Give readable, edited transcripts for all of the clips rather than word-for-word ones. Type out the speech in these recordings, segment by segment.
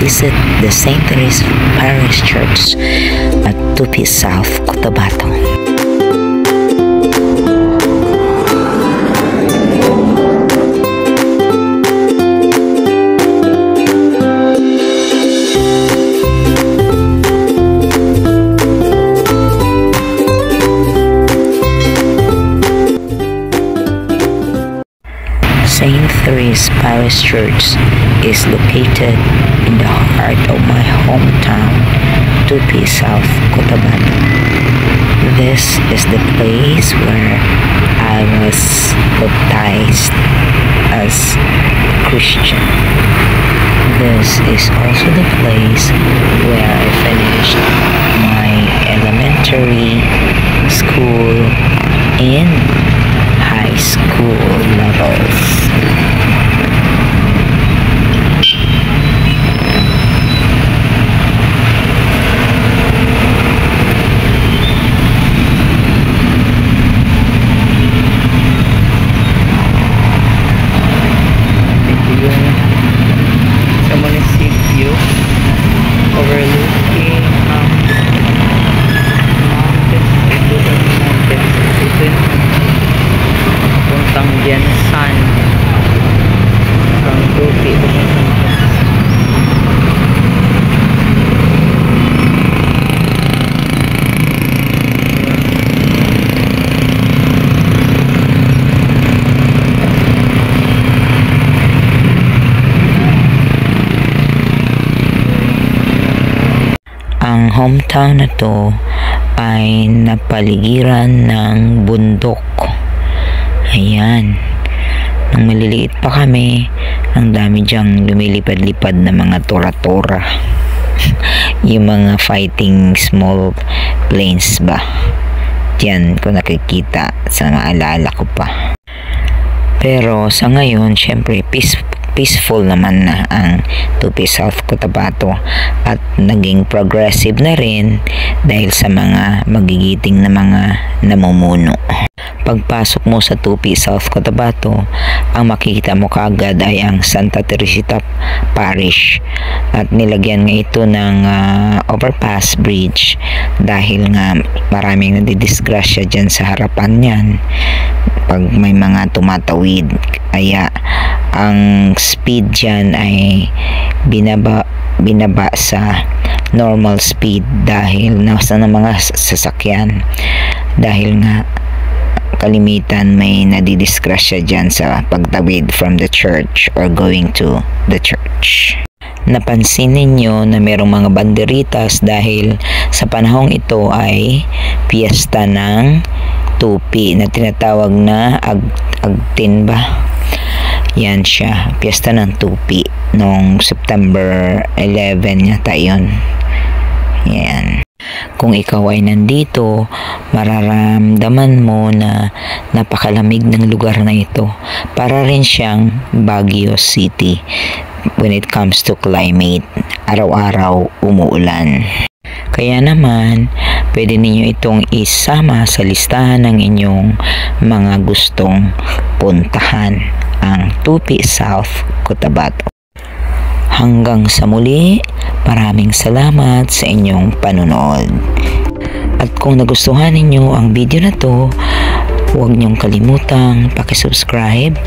visit the St. Therese Parish Church at Tupi South, Cotabato. St. Therese Parish Church is located in the heart of my hometown, Tupi South, Cotabato. This is the place where I was baptized as a Christian. This is also the place where I finished my elementary school and high school levels. Sa munisipyo overlooking puntang Biansan from Tupi. Ang hometown na to ay napaligiran ng bundok. Ayan. Nung maliliit pa kami, ang dami dyang lumilipad-lipad na mga tora-tora. Yung mga fighting small planes ba. Diyan ko nakikita sa naalala ko pa. Pero sa ngayon, syempre, peaceful naman na ang Tupi South, Cotabato at naging progressive na rin dahil sa mga magigiting na mga namumuno. Pagpasok mo sa Tupi South, Cotabato, ang makikita mo kaagad ay ang Santa Teresita Parish at nilagyan nga ito ng overpass bridge dahil nga maraming nadidisgrasya dyan sa harapan niyan pag may mga tumatawid. Kaya ang speed dyan ay binaba sa normal speed dahil nasa ng mga sasakyan dahil nga kalimitan may nadidisgrasya dyan sa pagtawid from the church or going to the church. Napansin ninyo na merong mga banderitas dahil sa panahong ito ay piyesta ng Tupi na tinatawag na Agtin ba? Yan siya, piyesta ng Tupi noong September 11 yata yun. Yan. Kung ikaw ay nandito, mararamdaman mo na napakalamig ng lugar na ito. Para rin siyang Baguio City when it comes to climate. Araw-araw umuulan. Kaya naman, pwede ninyo itong isama sa listahan ng inyong mga gustong puntahan, ang Tupi South, Cotabato. Hanggang sa muli, maraming salamat sa inyong panonood. At kung nagustuhan ninyo ang video na to, huwag niyong kalimutang paki-subscribe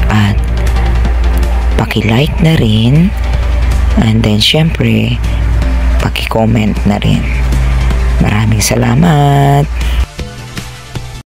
at paki-like na rin, and then syempre paki-comment na rin. Maraming salamat.